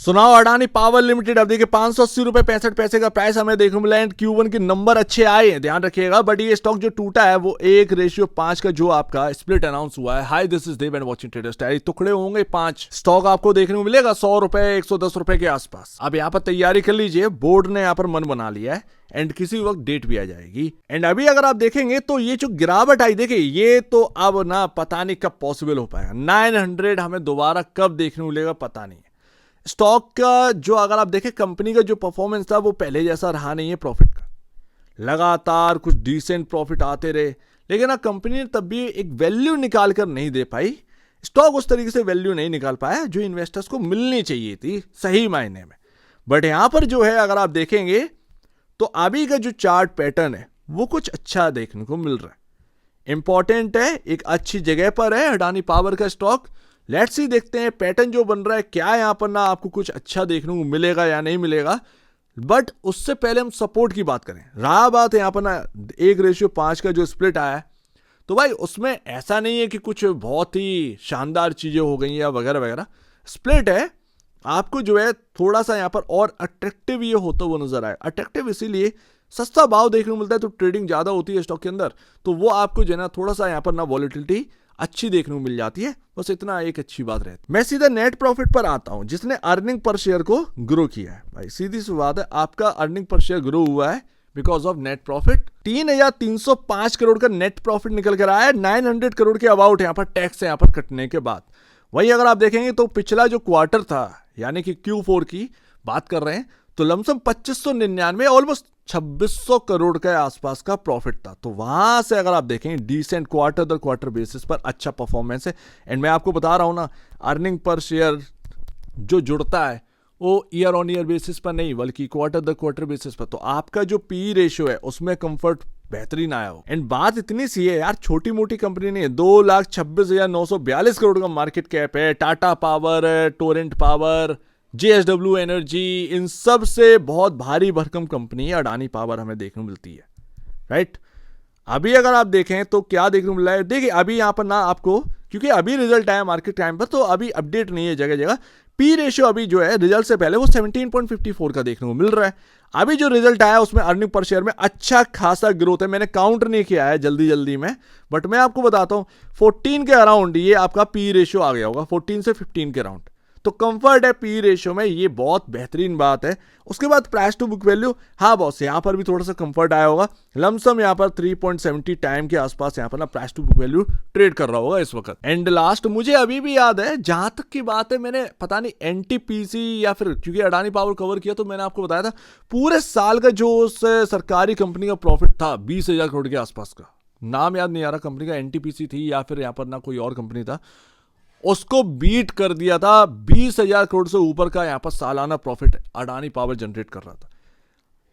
सुनाओ Adani power limited, अब देखिए 580 रुपए 65 पैसे का प्राइस हमें देखने मिला है। Q1 के नंबर अच्छे आए हैं, ध्यान रखिएगा, बट ये स्टॉक जो टूटा है वो 1:5 का जो आपका स्प्लिट अनाउंस हुआ है। Hi this is Dev and watching traders diary. टुकड़े होंगे 5, स्टॉक आपको देखने को मिलेगा 100 रुपए 110 रुपए के आसपास। अब यहाँ पर तैयारी कर लीजिए, बोर्ड ने यहाँ पर मन बना लिया है एंड किसी वक्त डेट भी आ जाएगी। एंड अभी अगर आप देखेंगे तो ये जो गिरावट आई, देखिए ये तो अब ना पता नहीं कब पॉसिबल हो पाएगा। 900 हमें दोबारा कब देखने को मिलेगा पता नहीं। स्टॉक का जो अगर आप देखें कंपनी का जो परफॉर्मेंस था वो पहले जैसा रहा नहीं है प्रॉफिट का। लगातार कुछ डिसेंट प्रॉफिट आते रहे, लेकिन ना कंपनी ने तब भी एक वैल्यू निकाल कर नहीं दे पाई। स्टॉक उस तरीके से वैल्यू नहीं निकाल पाया जो इन्वेस्टर्स को मिलनी चाहिए थी सही मायने में। बट यहां पर जो है अगर आप देखेंगे तो अभी का जो चार्ट पैटर्न है वो कुछ अच्छा देखने को मिल रहा है। इंपॉर्टेंट है, एक अच्छी जगह पर है अडानी पावर का स्टॉक। लेट्स सी, देखते हैं पैटर्न जो बन रहा है क्या यहां पर ना आपको कुछ अच्छा देखने को मिलेगा या नहीं मिलेगा। बट उससे पहले हम सपोर्ट की बात करें। रहा बात यहां पर ना 1:5 का जो स्प्लिट आया है, तो भाई उसमें ऐसा नहीं है कि कुछ बहुत ही शानदार चीजें हो गई या वगैरह वगैरह। स्प्लिट है, आपको जो है थोड़ा सा यहां पर और अट्रैक्टिव ये होता हुआ नजर आए। अट्रैक्टिव इसीलिए सस्ता भाव देखने को मिलता है तो ट्रेडिंग ज्यादा होती है स्टॉक के अंदर, तो वो आपको जो है ना थोड़ा सा यहां पर ना वॉलेटिलिटी अच्छी देखने को मिल जाती है। बस इतना एक अच्छी बात रहती है। मैं सीधा नेट प्रॉफिट पर आता हूं, जिसने अर्निंग पर शेयर को ग्रो किया है। भाई सीधी सी बात है, आपका अर्निंग पर शेयर ग्रो हुआ है because of net profit. 3,305 crore का नेट प्रॉफिट निकल कर आया है। 900 करोड़ के अबाउट यहाँ पर टैक्स है यहाँ पर कटने के बाद। वही अगर आप देखेंगे तो पिछला जो क्वार्टर था यानी कि Q4 की बात कर रहे हैं तो लमसम 2599 ऑलमोस्ट 2600 करोड़ के आसपास का प्रॉफिट था। तो वहां से अगर आप देखेंगे डिसेंट क्वार्टर दर क्वार्टर बेसिस पर अच्छा परफॉर्मेंस है। एंड मैं आपको बता रहा हूं ना, अर्निंग पर शेयर जो जुड़ता है वो ईयर ऑन ईयर बेसिस पर नहीं बल्कि क्वार्टर दर क्वार्टर बेसिस पर। तो आपका जो पी रेशियो है उसमें कंफर्ट बेहतरीन आया हो। एंड बात इतनी सी है यार, छोटी मोटी कंपनी नहीं है। 2,26,942 करोड़ का मार्केट कैप है। Tata power, Torrent power, JSW energy, इन सब से बहुत भारी भरकम कंपनी है अडानी पावर हमें देखने को मिलती है, राइट। अभी अगर आप देखें तो क्या देखने को मिल रहा है, देखिए अभी यहां पर ना आपको, क्योंकि अभी रिजल्ट आया मार्केट टाइम पर तो अभी अपडेट नहीं है जगह जगह। पी रेशियो अभी जो है रिजल्ट से पहले वो 17.54 का देखने को मिल रहा है। अभी जो रिजल्ट आया उसमें अर्निंग पर शेयर में अच्छा खासा ग्रोथ है। मैंने काउंट नहीं किया है जल्दी में, बट मैं आपको बताता हूं 14 के अराउंड ये आपका पी रेशियो आ गया होगा, 14 से 15 के अराउंड। तो कंफर्ट है पी रेशियो में, ये बहुत बेहतरीन बात है। उसके बाद प्राइस टू बुक वैल्यू, हाँ बॉस यहां पर भी थोड़ा सा कंफर्ट आया होगा। लमसम यहां पर 3.70 टाइम के आसपास यहां पर ना price to book value trade कर रहा होगा इस वक्त। एंड लास्ट मुझे अभी भी याद है, जहां तक की बात है, मैंने पता नहीं NTPC या फिर क्योंकि अडानी पावर कवर किया तो मैंने आपको बताया था पूरे साल का जो उस सरकारी कंपनी का प्रॉफिट था 20,000 करोड़ के आसपास का। नाम याद नहीं आ रहा कंपनी का, NTPC थी या फिर यहां पर ना कोई और कंपनी था, उसको बीट कर दिया था। 20,000 करोड़ से ऊपर का यहां पर सालाना प्रॉफिट अडानी पावर जनरेट कर रहा था।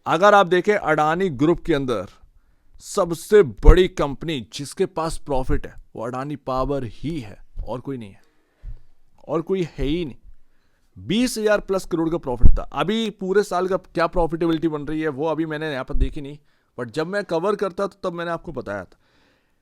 अगर आप देखें अडानी ग्रुप के अंदर सबसे बड़ी कंपनी जिसके पास प्रॉफिट है वो अडानी पावर ही है, और कोई नहीं है, और कोई है ही नहीं। 20,000 प्लस करोड़ का प्रॉफिट था। अभी पूरे साल का क्या प्रॉफिटेबिलिटी बन रही है वो अभी मैंने यहां पर देखी नहीं, बट जब मैं कवर करता तो तब मैंने आपको बताया था।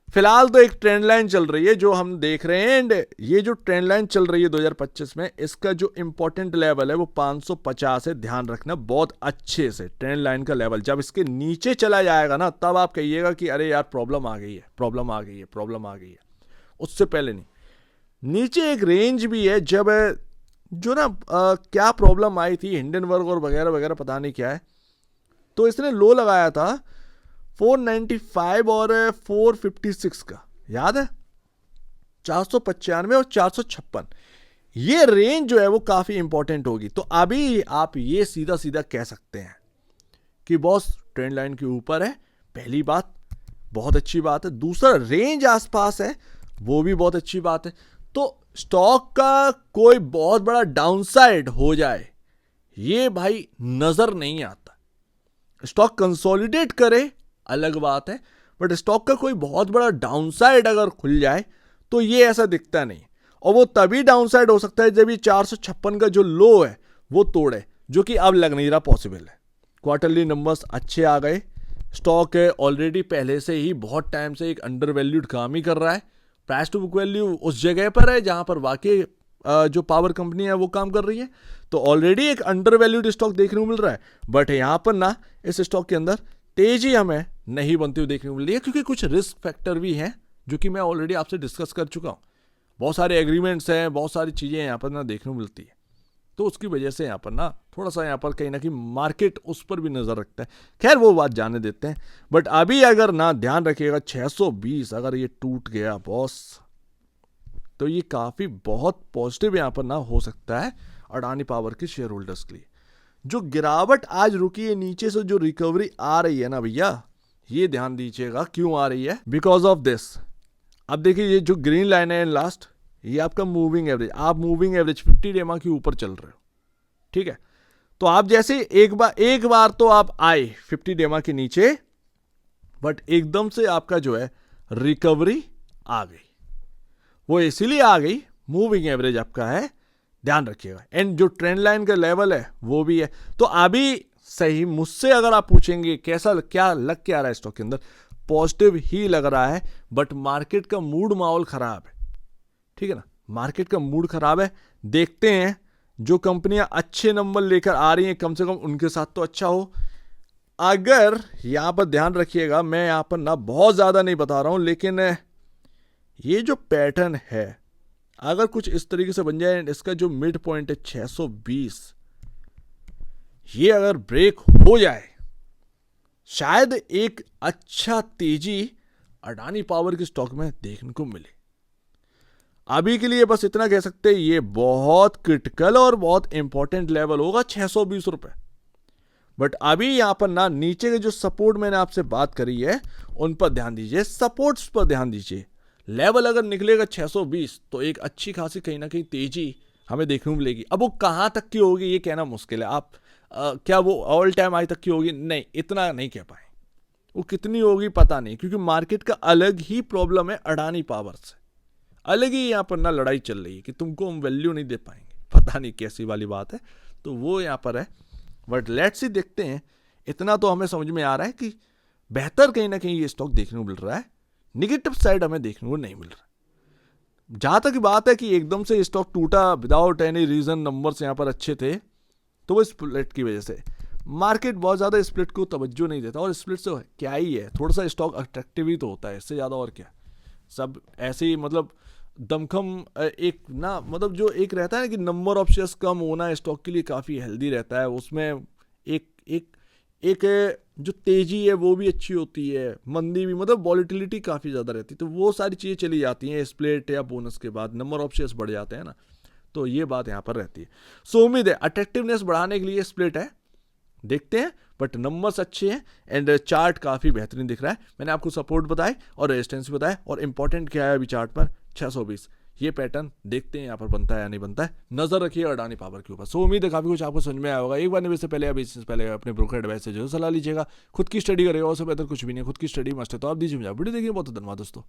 फिलहाल तो एक ट्रेंड लाइन चल रही है जो हम देख रहे हैं। एंड ये जो ट्रेंड लाइन चल रही है 2025 में, इसका जो इंपॉर्टेंट लेवल है वो 550 है। ध्यान रखना बहुत अच्छे से, ट्रेंड लाइन का लेवल जब इसके नीचे चला जाएगा ना तब आप कहिएगा कि अरे यार प्रॉब्लम आ गई है, प्रॉब्लम आ गई है, प्रॉब्लम आ गई है। उससे पहले नहीं। नीचे एक रेंज भी है जब जो ना क्या प्रॉब्लम आई थी, हिंडनबर्ग और वगैरह वगैरह पता नहीं क्या है, तो इसने लो लगाया था 495 और 456 का, याद है 495 और 456। ये रेंज जो है वो काफी इंपॉर्टेंट होगी। तो अभी आप ये सीधा सीधा कह सकते हैं कि बॉस ट्रेंड लाइन के ऊपर है। पहली बात बहुत अच्छी बात है, दूसरा रेंज आसपास है वो भी बहुत अच्छी बात है। तो स्टॉक का कोई बहुत बड़ा डाउनसाइड हो जाए ये भाई नजर नहीं आता। स्टॉक कंसोलिडेट करे अलग बात है, बट स्टॉक का कोई बहुत बड़ा डाउनसाइड अगर खुल जाए तो ये ऐसा दिखता नहीं। और वो तभी डाउनसाइड हो सकता है जब ये 456 का जो लो है वो तोड़े, जो कि अब लग नहीं रहा पॉसिबल है। क्वार्टरली नंबर्स अच्छे आ गए, स्टॉक ऑलरेडी पहले से ही बहुत टाइम से एक अंडर वैल्यूड काम ही कर रहा है। प्राइस टू बुक वैल्यू उस जगह पर है जहां पर वाकई जो पावर कंपनी है वो काम कर रही है। तो ऑलरेडी एक अंडर वैल्यूड स्टॉक देखने को मिल रहा है, बट यहां पर ना इस स्टॉक के अंदर तेजी हमें नहीं बनती हुई देखने को मिल रही है, क्योंकि कुछ रिस्क फैक्टर भी हैं जो कि मैं ऑलरेडी आपसे डिस्कस कर चुका हूं। बहुत सारे एग्रीमेंट्स हैं, बहुत सारी चीजें यहाँ पर ना देखने को मिलती है, तो उसकी वजह से यहाँ पर ना थोड़ा सा यहाँ पर कहीं ना कहीं मार्केट उस पर भी नजर रखता है। खैर वो बात जाने देते हैं, बट अभी अगर ना ध्यान रखिएगा 620 अगर ये टूट गया बॉस, तो ये काफी बहुत पॉजिटिव यहाँ पर ना हो सकता है अडानी पावर के शेयर होल्डर्स के लिए। जो गिरावट आज रुकी है नीचे से, जो रिकवरी आ रही है ना भैया, ये ध्यान दीजिएगा क्यों आ रही है, बिकॉज ऑफ दिस। अब देखिए ये जो ग्रीन लाइन है लास्ट, ये आपका मूविंग एवरेज, आप मूविंग एवरेज 50 डेमा के ऊपर चल रहे हो, ठीक है। तो आप जैसे एक बार तो आप आए 50 डेमा के नीचे, बट एकदम से आपका जो है रिकवरी आ गई। वो इसीलिए आ गई, मूविंग एवरेज आपका है, ध्यान रखिएगा। एंड जो ट्रेंड लाइन का लेवल है वो भी है। तो अभी सही मुझसे अगर आप पूछेंगे कैसा क्या लग क्या रहा है स्टॉक के अंदर, पॉजिटिव ही लग रहा है, बट मार्केट का मूड माहौल खराब है, ठीक है ना। मार्केट का मूड खराब है, देखते हैं जो कंपनियां अच्छे नंबर लेकर आ रही हैं कम से कम उनके साथ तो अच्छा हो। अगर यहां पर ध्यान रखिएगा, मैं यहां पर ना बहुत ज्यादा नहीं बता रहा हूं, लेकिन ये जो पैटर्न है अगर कुछ इस तरीके से बन जाए, इसका जो मिड पॉइंट है 620, ये अगर ब्रेक हो जाए, शायद एक अच्छा तेजी अडानी पावर के स्टॉक में देखने को मिले। अभी के लिए बस इतना कह सकते हैं, ये बहुत क्रिटिकल और बहुत इंपॉर्टेंट लेवल होगा 620 रुपए। बट अभी यहां पर ना नीचे के जो सपोर्ट मैंने आपसे बात करी है उन पर ध्यान दीजिए, सपोर्ट्स पर ध्यान दीजिए। लेवल अगर निकलेगा 620 तो एक अच्छी खासी कहीं ना कहीं तेजी हमें देखने को मिलेगी। अब वो कहां तक की होगी ये कहना मुश्किल है। आप क्या वो ऑल टाइम हाई तक की होगी? नहीं, इतना नहीं कह पाए। वो कितनी होगी पता नहीं, क्योंकि मार्केट का अलग ही प्रॉब्लम है अडानी पावर से, अलग ही यहाँ पर ना लड़ाई चल रही है कि तुमको हम वैल्यू नहीं दे पाएंगे, पता नहीं कैसी वाली बात है। तो वो यहाँ पर है, बट लेट्स सी देखते हैं। इतना तो हमें समझ में आ रहा है कि बेहतर कहीं ना कहीं ये स्टॉक देखने को मिल रहा है, निगेटिव साइड हमें देखने को नहीं मिल रहा। जहां तक बात है कि एकदम से स्टॉक टूटा विदाउट एनी रीजन, नंबर्स यहाँ पर अच्छे थे, तो वो स्प्लिट की वजह से मार्केट बहुत ज़्यादा स्प्लिट को तवज्जो नहीं देता। और स्प्लिट से क्या ही है, थोड़ा सा स्टॉक अट्रैक्टिव ही तो होता है, इससे ज़्यादा और क्या। सब ऐसे ही मतलब दमखम एक ना, मतलब जो एक रहता है ना कि नंबर ऑफ शेयर्स कम होना स्टॉक के लिए काफ़ी हेल्दी रहता है। उसमें एक एक एक जो तेजी है वो भी अच्छी होती है, मंदी भी, मतलब वॉलेटिलिटी काफ़ी ज़्यादा रहती है। तो वो सारी चीज़ें चली जाती हैं स्प्लिट या बोनस के बाद, नंबर ऑफ शेयर्स बढ़ जाते हैं ना, तो ये बात यहाँ पर रहती है। सो उम्मीद है अट्रैक्टिवनेस बढ़ाने के लिए स्प्लिट है, देखते हैं। बट नंबर्स अच्छे हैं एंड चार्ट काफ़ी बेहतरीन दिख रहा है। मैंने आपको सपोर्ट बताए और रेजिस्टेंस भी बताया, और इंपॉर्टेंट क्या है अभी चार्ट पर 620, ये पैटर्न देखते हैं यहाँ पर बनता है या नहीं बनता है। नजर रखिए अडानी पावर के ऊपर। सो उम्मीद है काफ़ी कुछ आपको समझ में आया होगा। एक बार निवेश से पहले या बेचने से पहले अपने ब्रोकर एडवाइस से जरूर सलाह लीजिएगा। खुद की स्टडी करेगा, उससे बेहतर कुछ भी नहीं, खुद की स्टडी मस्ट है। तो आप दीजिए मुझे वीडियो देखिए, बहुत धन्यवाद दोस्तों।